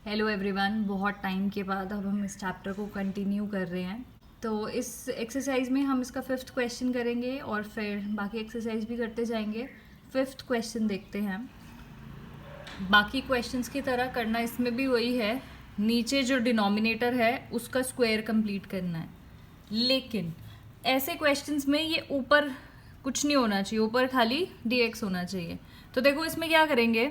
Hello everyone, बहुत time के बाद अब हम इस चैप्टर को कंटिन्यू कर रहे हैं। तो इस एक्सरसाइज में हम इसका 5th क्वेश्चन करेंगे और फिर बाकी एक्सरसाइज भी करते जाएंगे। 5th क्वेश्चन देखते हैं। बाकी क्वेश्चंस की तरह करना इसमें भी वही है, नीचे जो डिनोमिनेटर है उसका स्क्वायर कंप्लीट करना है। लेकिन ऐसे क्वेश्चंस में ये ऊपर कुछ नहीं होना चाहिए, ऊपर खाली dx होना चाहिए। तो देखो इसमें क्या करेंगे,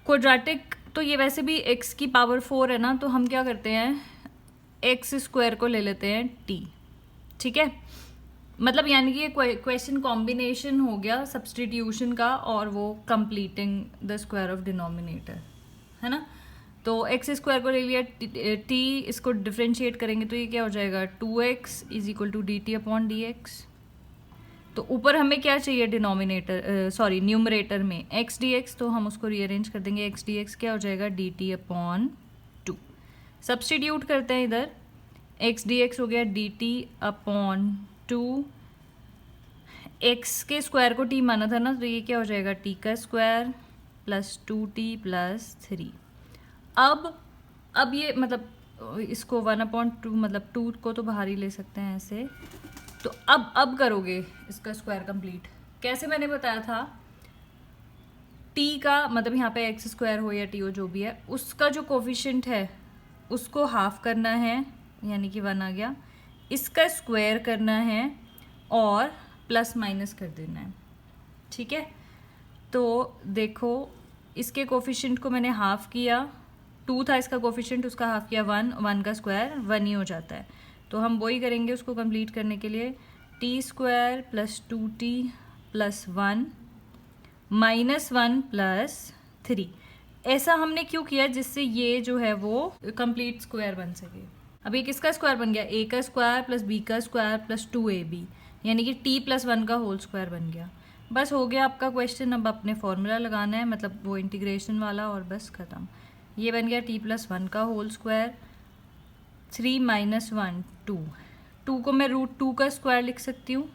क्वाड्रेटिक तो ये वैसे भी x की पावर 4 है ना, तो हम क्या करते हैं एक्स स्क्वायर को ले लेते हैं t। ठीक है, मतलब यानी कि ये क्वेश्चन कॉम्बिनेशन हो गया सब्सटीट्यूशन का और वो completing the square of denominator, है ना। तो एक्स स्क्वायर को ले लिया, t इसको डिफ्रेंशिएट करेंगे तो ये क्या हो जाएगा 2x is equal to d t upon d x. तो ऊपर हमें क्या चाहिए डिनोमिनेटर सॉरी न्यूमरेटर में एक्स डी एक्स, तो हम उसको रीअरेंज कर देंगे। एक्स डी एक्स क्या हो जाएगा डी टी अपॉन 2। सब्सटीट्यूट करते हैं इधर, एक्स डी एक्स हो गया डी टी अपॉन 2। एक्स के स्क्वायर को टी माना था ना, तो ये क्या हो जाएगा टी का स्क्वायर प्लस 2t प्लस 3। अब ये मतलब इसको 1/2 मतलब 2 को तो बाहर ही ले सकते हैं ऐसे। तो अब करोगे इसका स्क्वायर कंप्लीट कैसे, मैंने बताया था t का मतलब यहाँ पे एक्स स्क्वायर हो या t हो जो भी है, उसका जो कोफिशिएंट है उसको हाफ करना है, यानी कि 1 आ गया। इसका स्क्वायर करना है और प्लस माइनस कर देना है। ठीक है, तो देखो इसके कोफिशिएंट को मैंने हाफ किया, 2 था इसका कोफिशिएंट, उसका हाफ किया 1, 1 का स्क्वायर 1 ही हो जाता है। तो हम वही करेंगे उसको कंप्लीट करने के लिए, T square plus 2t plus 1 minus 1 plus 3। ऐसा हमने क्यों किया, जिससे ये जो है वो कंप्लीट स्क्वायर बन सके। अब ये किसका स्क्वायर बन गया, a का स्क्वायर प्लस b का स्क्वायर प्लस 2ab, यानी कि t प्लस 1 का होल स्क्वायर बन गया। बस हो गया आपका क्वेश्चन। अब अपने फॉर्मूला लगाना है, मतलब वो इंटीग्रेशन वाला, और बस ख़त्म। ये बन गया t प्लस 1 का होल स्क्वायर, 3 माइनस 1 2, 2 को मैं √2 का स्क्वायर लिख सकती हूँ।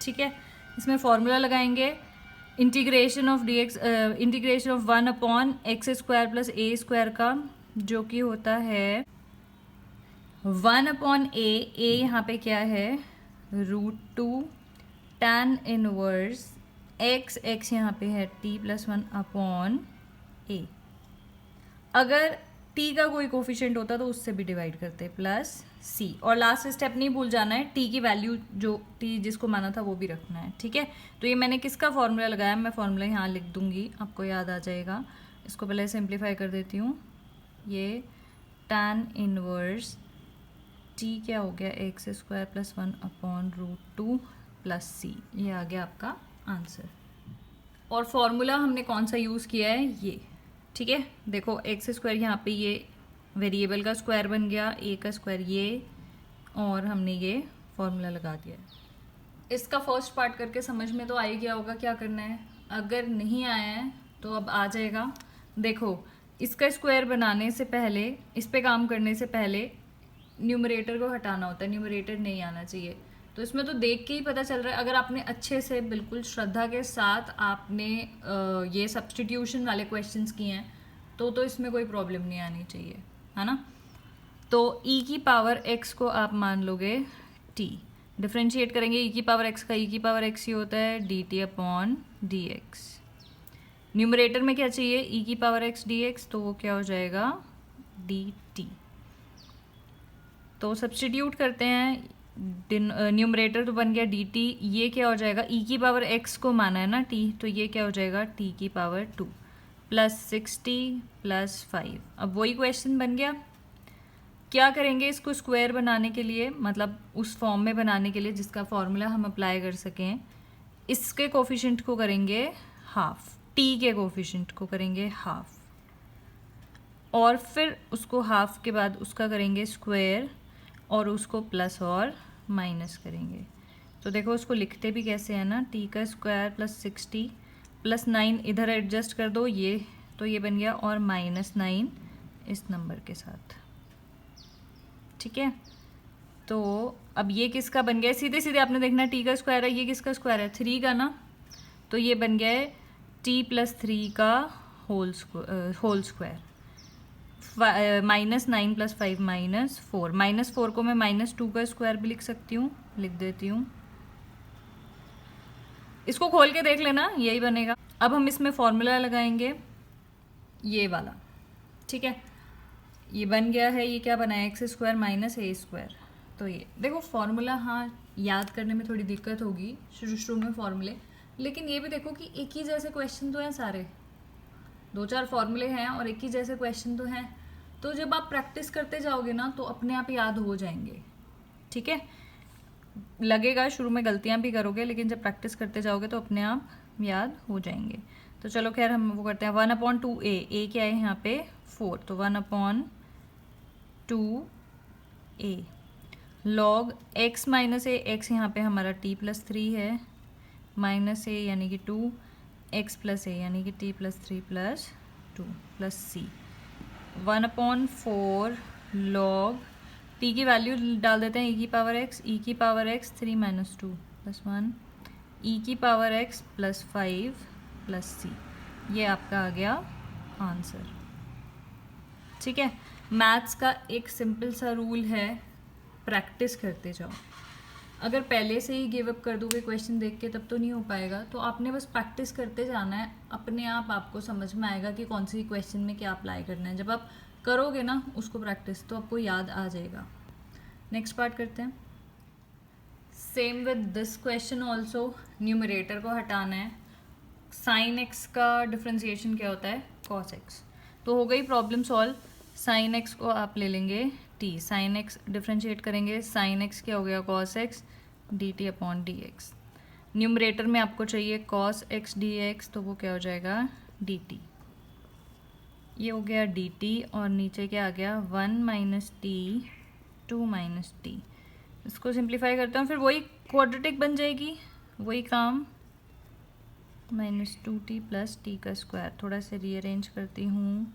ठीक है, इसमें फॉर्मूला लगाएंगे, integration of D x integration of 1 upon x square plus A square का, जो कि होता है 1 अपॉन ए यहाँ पे क्या है √2 tan इनवर्स एक्स यहाँ पे है t प्लस 1 अपॉन ए। अगर t का कोई कोफिशिएंट होता तो उससे भी डिवाइड करते प्लस c, और लास्ट स्टेप नहीं भूल जाना है, t की वैल्यू जो t जिसको माना था वो भी रखना है। ठीक है, तो ये मैंने किसका फॉर्मूला लगाया, मैं फॉर्मूला यहाँ लिख दूंगी, आपको याद आ जाएगा। इसको पहले सिंप्लीफाई कर देती हूँ। ये tan इनवर्स t क्या हो गया x square plus 1 upon √2 plus c, ये आ गया आपका आंसर। और फॉर्मूला हमने कौन सा यूज़ किया है, ये। ठीक है, देखो एक्स स्क्वायर यहाँ पे ये वेरिएबल का स्क्वायर बन गया, ए का स्क्वायर ये, और हमने ये फॉर्मूला लगा दिया है। इसका फर्स्ट पार्ट करके समझ में तो आ ही गया होगा क्या करना है। अगर नहीं आया है तो अब आ जाएगा। देखो इसका स्क्वायर बनाने से पहले, इस पे काम करने से पहले न्यूमरेटर को हटाना होता है, न्यूमरेटर नहीं आना चाहिए। तो इसमें तो देख के ही पता चल रहा है, अगर आपने अच्छे से बिल्कुल श्रद्धा के साथ आपने ये सब्सटीट्यूशन वाले क्वेश्चंस किए हैं तो इसमें कोई प्रॉब्लम नहीं आनी चाहिए, है ना। तो e की पावर x को आप मान लोगे t, डिफ्रेंशिएट करेंगे e की पावर x का, e की पावर x ही होता है dt अपॉन dx। न्यूमरेटर में क्या चाहिए, e की पावर x dx, तो वो क्या हो जाएगा dt। तो सब्सटीट्यूट करते हैं, न्यूमरेटर तो बन गया dt, ये क्या हो जाएगा e की पावर x को माना है ना t, तो ये क्या हो जाएगा t की पावर 2 प्लस 60 प्लस 5। अब वही क्वेश्चन बन गया। क्या करेंगे इसको स्क्वायर बनाने के लिए, मतलब उस फॉर्म में बनाने के लिए जिसका फॉर्मूला हम अप्लाई कर सकें, इसके कोफिशिएंट को करेंगे हाफ, t के कोफिशिएंट को करेंगे हाफ, और फिर उसको हाफ के बाद उसका करेंगे स्क्वायर और उसको प्लस और माइनस करेंगे। तो देखो उसको लिखते भी कैसे है ना, t का स्क्वायर प्लस 60 प्लस 9 इधर एडजस्ट कर दो, ये तो ये बन गया, और माइनस 9 इस नंबर के साथ। ठीक है, तो अब ये किसका बन गया, सीधे सीधे आपने देखना t का स्क्वायर है, ये किसका स्क्वायर है 3 का ना, तो ये बन गया है t प्लस 3 का होल स्क्वायर। -9 + 5 -4, -4 को मैं -2 का स्क्वायर भी लिख सकती हूँ, लिख देती हूँ। इसको खोल के देख लेना, यही बनेगा। अब हम इसमें फॉर्मूला लगाएंगे, ये वाला, ठीक है। ये बन गया है, ये क्या बना है, x² - a²। तो ये देखो फॉर्मूला, हाँ याद करने में थोड़ी दिक्कत होगी शुरू में फॉर्मूले, लेकिन ये भी देखो कि एक ही जैसे क्वेश्चन तो हैं सारे, 2-4 फॉर्मूले हैं और एक ही जैसे क्वेश्चन तो हैं। तो जब आप प्रैक्टिस करते जाओगे ना तो अपने आप याद हो जाएंगे, ठीक है। लगेगा शुरू में गलतियां भी करोगे, लेकिन जब प्रैक्टिस करते जाओगे तो अपने आप याद हो जाएंगे। तो चलो खैर हम वो करते हैं, 1/2a, a क्या है यहाँ पे 4, तो 1/2a log x - a, x यहाँ पे हमारा t+3 है, -a यानी कि 2, x + a यानी कि t+3 + 2 + c, 1/4 log t की वैल्यू डाल देते हैं, e⁻x 3 - 2 + 1 e⁻x + 5 + c। ये आपका आ गया आंसर, ठीक है। मैथ्स का एक सिंपल सा रूल है, प्रैक्टिस करते जाओ। अगर पहले से ही गिव अप कर दोगे क्वेश्चन देख के तब तो नहीं हो पाएगा। तो आपने बस प्रैक्टिस करते जाना है, अपने आप आपको समझ में आएगा कि कौन सी क्वेश्चन में क्या अप्लाई करना है। जब आप करोगे ना उसको प्रैक्टिस, तो आपको याद आ जाएगा। नेक्स्ट पार्ट करते हैं। Same with this question also, numerator को हटाना है। साइन एक्स का डिफ्रेंसिएशन क्या होता है, कॉस एक्स। तो हो गई प्रॉब्लम सॉल्व। साइन एक्स को आप ले लेंगे t, साइन एक्स डिफ्रेंशिएट करेंगे, साइन एक्स क्या हो गया कॉस एक्स dt/dx। न्यूमरेटर में आपको चाहिए कॉस एक्स dx, तो वो क्या हो जाएगा dt। ये हो गया dt और नीचे क्या आ गया 1 - t 2 - t। इसको सिंप्लीफाई करता हूँ, फिर वही क्वाड्रेटिक बन जाएगी, वही काम, -2t + t का स्क्वायर। थोड़ा सा रीअरेंज करती हूँ,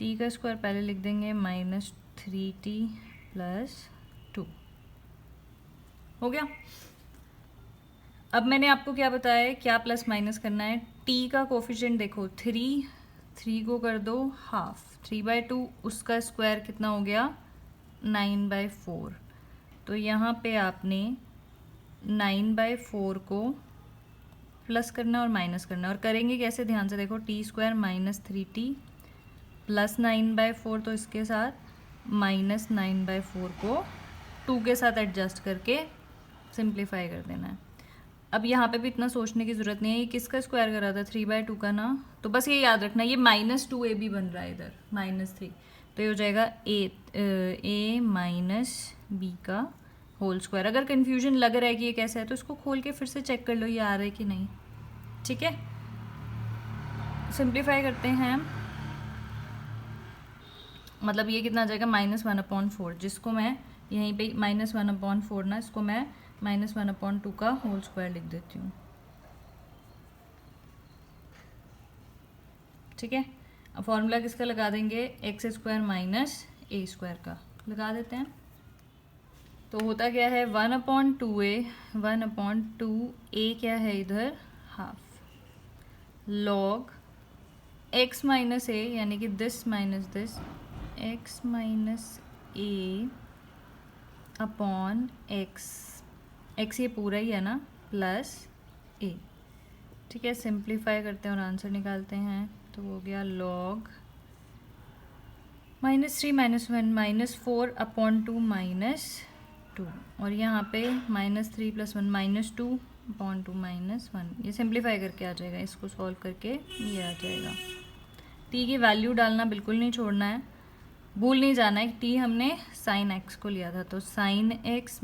t का स्क्वायर पहले लिख देंगे -3t + 2 हो गया। अब मैंने आपको क्या बताया है, क्या प्लस माइनस करना है। t का कोफिशिएंट देखो 3 को कर दो हाफ, 3/2, उसका स्क्वायर कितना हो गया 9/4। तो यहाँ पे आपने 9/4 को प्लस करना और माइनस करना, और करेंगे कैसे ध्यान से देखो, t² - 3t + 9/4, तो इसके साथ -9/4 को 2 के साथ एडजस्ट करके सिंप्लीफाई कर देना है। अब यहाँ पे भी इतना सोचने की ज़रूरत नहीं है, ये किसका स्क्वायर करा था 3/2 का ना, तो बस ये याद रखना, ये -2a भी बन रहा है इधर -3, तो ये हो जाएगा a - b का होल स्क्वायर। अगर कन्फ्यूजन लग रहा है कि ये कैसा है तो इसको खोल के फिर से चेक कर लो ये आ रहा है कि नहीं, ठीक है। सिंप्लीफाई करते हैं, मतलब ये कितना आ जाएगा -1/4, जिसको मैं यहीं पे -1/4 ना, इसको मैं -1/2 का होल स्क्वायर लिख देती हूँ, ठीक है। अब फॉर्मूला किसका लगा देंगे, x² - a² का लगा देते हैं। तो होता क्या है 1/2a, 1/2a क्या है इधर हाफ, log x - a यानी कि this minus this, x - a/x, x ये पूरा ही है ना, प्लस a, ठीक है। सिंप्लीफाई करते हैं और आंसर निकालते हैं, तो हो गया log -3 - 1 -4/2 -2, और यहाँ पे -3 + 1 -2/2 -1, ये सिंप्लीफाई करके आ जाएगा, इसको सॉल्व करके ये आ जाएगा। t की वैल्यू डालना बिल्कुल नहीं छोड़ना है, भूल नहीं जाना है। t हमने sin x को लिया था, तो sin x -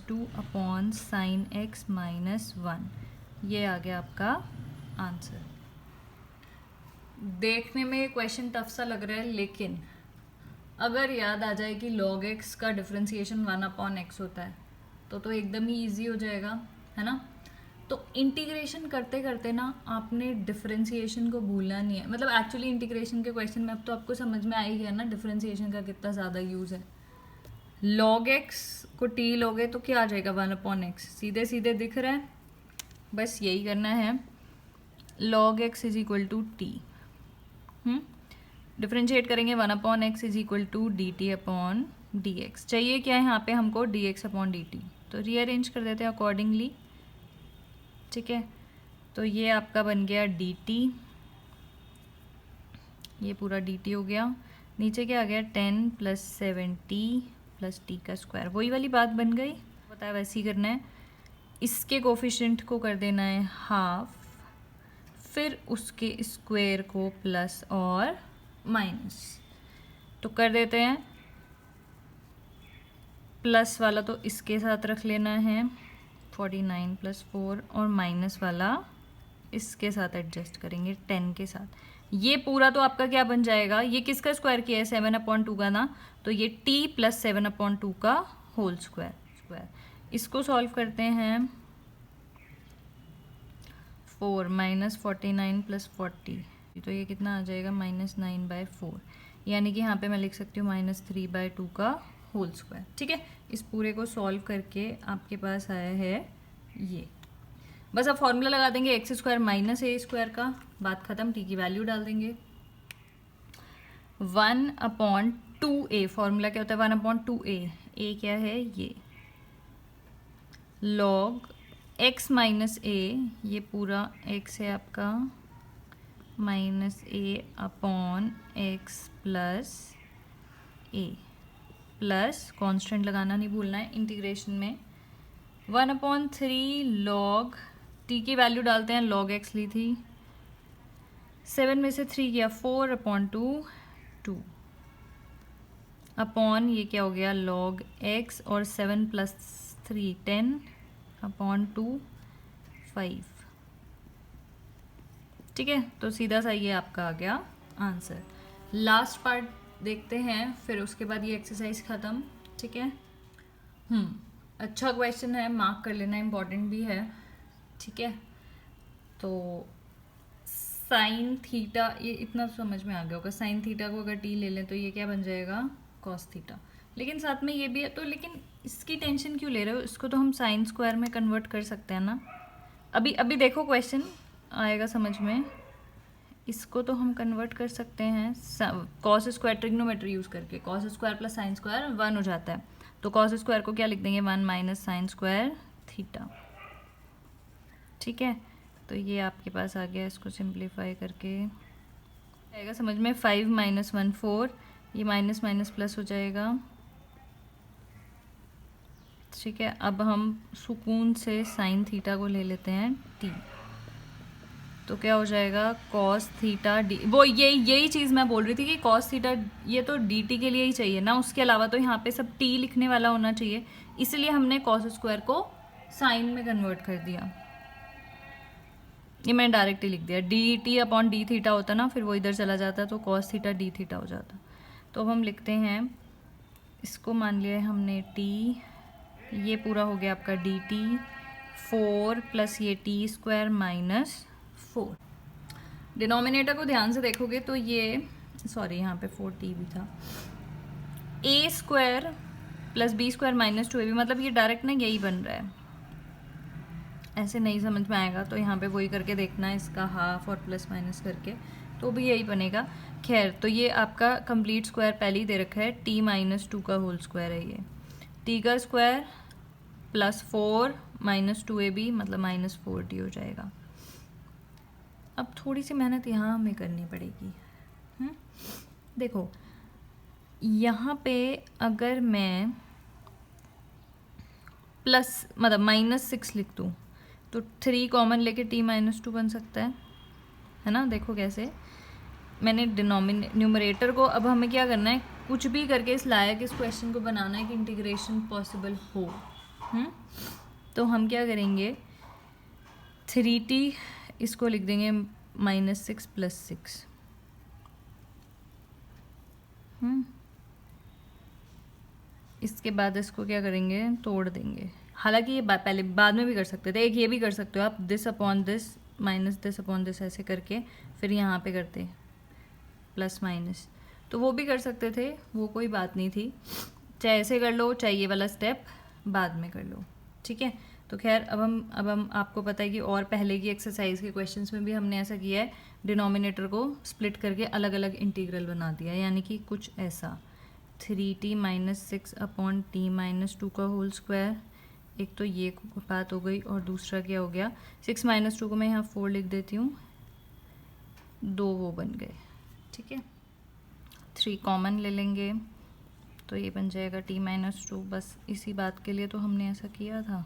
2/sin x - 1, ये आ गया आपका आंसर। देखने में क्वेश्चन टफ सा लग रहा है, लेकिन अगर याद आ जाए कि log x का डिफ्रेंसिएशन 1/x होता है तो एकदम ही इजी हो जाएगा, है ना। तो इंटीग्रेशन करते करते ना आपने डिफ्रेंसिएशन को भूलना नहीं है। मतलब एक्चुअली इंटीग्रेशन के क्वेश्चन में अब तो आपको समझ में आ ही गया ना डिफ्रेंसिएशन का कितना ज़्यादा यूज़ है। log x को t लोगे तो क्या आ जाएगा 1/x, सीधे सीधे दिख रहा है, बस यही करना है। log x = t, डिफ्रेंशिएट करेंगे 1/x is equal to dt upon dx। चाहिए क्या है यहाँ पे हमको dx अपॉन dt, तो रीअरेंज कर देते हैं अकॉर्डिंगली। ठीक है, तो ये आपका बन गया dt, ये पूरा dt हो गया। नीचे क्या आ गया 10 + 7t + t का स्क्वायर, वही वाली बात बन गई, बताया वैसे ही करना है। इसके कोफिशिएंट को कर देना है हाफ, फिर उसके स्क्वायर को प्लस और माइनस, तो कर देते हैं प्लस वाला तो इसके साथ रख लेना है 49 + 4, और माइनस वाला इसके साथ एडजस्ट करेंगे 10 के साथ। ये पूरा तो आपका क्या बन जाएगा, ये किसका स्क्वायर किया है 7/2 का ना, तो ये t + 7/2 का होल स्क्वायर। इसको सॉल्व करते हैं 4 - 49 + 40, तो ये कितना आ जाएगा -9/4, यानी कि यहाँ पे मैं लिख सकती हूँ -3/2 का होल स्क्वायर। ठीक है, इस पूरे को सॉल्व करके आपके पास आया है ये। बस अब फॉर्मूला लगा देंगे x² - a² का, बात खत्म, t की वैल्यू डाल देंगे 1/2a। फॉर्मूला क्या होता है 1/2a, a क्या है ये log x - a, ये पूरा x है आपका -a upon x + a, plus constant लगाना नहीं भूलना है इंटीग्रेशन में 1/3 log t की वैल्यू डालते हैं, log x ली थी, 7 में से 3 किया 4/2 2 अपॉन ये क्या हो गया log x, और 7 + 3 10/2 5। ठीक है, तो सीधा सा ये आपका आ गया आंसर। लास्ट पार्ट देखते हैं, फिर उसके बाद ये एक्सरसाइज ख़त्म। ठीक है, अच्छा क्वेश्चन है, मार्क कर लेना, इम्पॉर्टेंट भी है। ठीक है, तो साइन थीटा, ये इतना समझ में आ गया होगा, साइन थीटा को अगर टी ले लें तो ये क्या बन जाएगा कॉस थीटा, लेकिन साथ में ये भी है, तो लेकिन इसकी टेंशन क्यों ले रहे हो, इसको तो हम साइन स्क्वायर में कन्वर्ट कर सकते हैं ना। अभी देखो क्वेश्चन आएगा समझ में, इसको तो हम कन्वर्ट कर सकते हैं कॉस स्क्वायर, ट्रिग्नोमेट्री यूज़ करके कॉस स्क्वायर + साइन स्क्वायर 1 हो जाता है, तो कॉस स्क्वायर को क्या लिख देंगे 1 - साइन स्क्वायर थीटा। ठीक है, तो ये आपके पास आ गया, इसको सिंप्लीफाई करके आएगा समझ में 5 - 1 4, ये माइनस माइनस प्लस हो जाएगा। ठीक है, अब हम सुकून से साइन थीटा को ले लेते हैं टी, तो क्या हो जाएगा कॉस थीटा डी, वो यही चीज़ मैं बोल रही थी कि कॉस थीटा ये तो डी टी के लिए ही चाहिए ना, उसके अलावा तो यहाँ पे सब टी लिखने वाला होना चाहिए, इसलिए हमने कॉस स्क्वायर को साइन में कन्वर्ट कर दिया। ये मैंने डायरेक्ट ही लिख दिया, D t upon D theta होता ना, फिर वो इधर चला जाता तो कॉस थीटा डी थीटा हो जाता। तो अब हम लिखते हैं, इसको मान लिया हमने टी, ये पूरा हो गया आपका डी टी 4 + ये टी स्क्वायर -4। डिनोमिनेटर को ध्यान से देखोगे तो ये, सॉरी यहाँ पे 4t भी था, a² + b² - 2ab, मतलब ये डायरेक्ट ना यही बन रहा है, ऐसे नहीं समझ में आएगा तो यहाँ पे वही करके देखना है, इसका हाफ और प्लस माइनस करके, तो भी यही बनेगा। खैर, तो ये आपका कंप्लीट स्क्वायर पहले ही दे रखा है, t - 2 का होल स्क्वायर है ये, t का स्क्वायर +4 - 2ab मतलब -4t हो जाएगा। अब थोड़ी सी मेहनत यहाँ हमें करनी पड़ेगी। देखो यहाँ पे अगर मैं प्लस मतलब -6 लिख दूँ तो 3 कॉमन लेके t - 2 बन सकता है ना। देखो कैसे मैंने न्यूमरेटर को, अब हमें क्या करना है, कुछ भी करके इस लायक इस क्वेश्चन को बनाना है कि इंटीग्रेशन पॉसिबल हो। तो हम क्या करेंगे, 3t इसको लिख देंगे -6 + 6। इसके बाद इसको क्या करेंगे, तोड़ देंगे। हालांकि ये पहले बाद में भी कर सकते थे, एक ये भी कर सकते हो आप, this upon this minus this upon this ऐसे करके फिर यहाँ पे करते प्लस माइनस, तो वो भी कर सकते थे, वो कोई बात नहीं थी। चाहे ऐसे कर लो, चाहे ये वाला स्टेप बाद में कर लो। ठीक है, तो खैर अब हम आपको पता है कि और पहले की एक्सरसाइज के क्वेश्चंस में भी हमने ऐसा किया है, डिनोमिनेटर को स्प्लिट करके अलग अलग इंटीग्रल बना दिया, यानी कि कुछ ऐसा 3t minus 6 upon t minus 2 का होल स्क्वायर। एक तो ये बात हो गई, और दूसरा क्या हो गया, 6 माइनस 2 को मैं यहाँ 4 लिख देती हूँ, 2 वो बन गए, ठीक है। 3 कॉमन ले लेंगे तो ये बन जाएगा t माइनस 2। बस इसी बात के लिए तो हमने ऐसा किया था,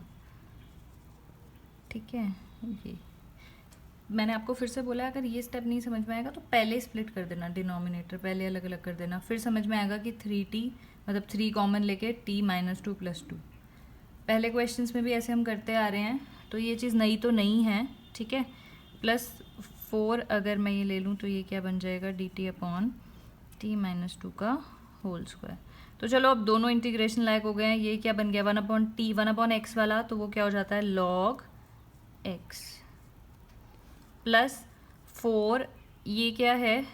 ठीक है। ये मैंने आपको फिर से बोला, अगर ये स्टेप नहीं समझ में आएगा तो पहले स्प्लिट कर देना, डिनोमिनेटर पहले अलग अलग कर देना, फिर समझ में आएगा कि 3t मतलब 3 कॉमन लेके t माइनस 2 प्लस 2। पहले क्वेश्चंस में भी ऐसे हम करते आ रहे हैं, तो ये चीज़ नई तो नहीं है, ठीक है। प्लस 4 अगर मैं ये ले लूँ तो ये क्या बन जाएगा, dt अपॉन t माइनस 2 का होल स्क्वायर। तो चलो अब दोनों इंटीग्रेशन लायक हो गए हैं। ये क्या बन गया, 1 अपॉन टी, 1 अपॉन एक्स वाला, तो वो क्या हो जाता है log x, प्लस 4 ये क्या है,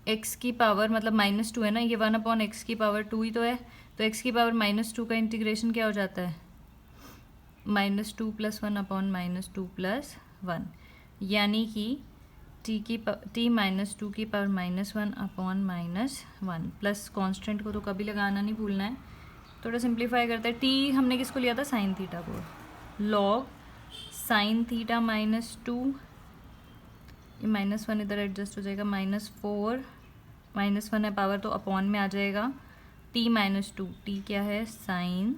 x की पावर मतलब माइनस 2 है ना, ये 1 अपॉन एक्स की पावर 2 ही तो है, तो x की पावर माइनस 2 का इंटीग्रेशन क्या हो जाता है, minus 2 plus 1 upon minus 2 plus 1, यानी कि t माइनस 2 की power minus 1 upon minus 1, plus constant को तो कभी लगाना नहीं भूलना है। थोड़ा सिंप्लीफाई करते हैं, t हमने किसको लिया था, साइन थीटा को, log साइन थीटा माइनस 2, ये माइनस 1 इधर एडजस्ट हो जाएगा, माइनस 4, माइनस 1 है पावर तो अपॉन में आ जाएगा, t माइनस 2, t क्या है, sine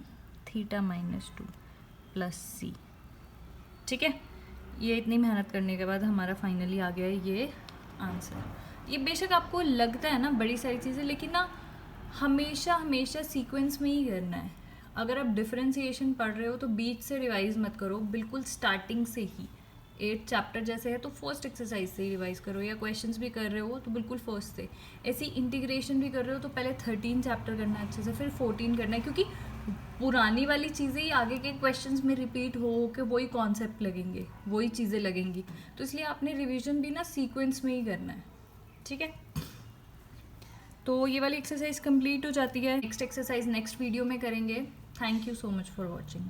theta minus 2 plus c, ठीक है। ये इतनी मेहनत करने के बाद हमारा फाइनली आ गया है ये आंसर। ये बेशक आपको लगता है ना बड़ी सारी चीज़ें, लेकिन ना हमेशा हमेशा सीक्वेंस में ही करना है। अगर आप डिफरेंशिएशन पढ़ रहे हो तो बीच से रिवाइज मत करो, बिल्कुल स्टार्टिंग से ही 8 चैप्टर जैसे है तो फर्स्ट एक्सरसाइज से ही रिवाइज करो, या क्वेश्चंस भी कर रहे हो तो बिल्कुल फर्स्ट से। ऐसी इंटीग्रेशन भी कर रहे हो तो पहले 13 चैप्टर करना है अच्छे से, फिर 14 करना है, क्योंकि पुरानी वाली चीज़ें ही आगे के क्वेश्चंस में रिपीट हो के वही कॉन्सेप्ट लगेंगे, वही चीज़ें लगेंगी, तो इसलिए आपने रिवीजन भी ना सीक्वेंस में ही करना है, ठीक है। तो ये वाली एक्सरसाइज कंप्लीट हो जाती है। नेक्स्ट एक्सरसाइज नेक्स्ट वीडियो में करेंगे। Thank you so much for watching.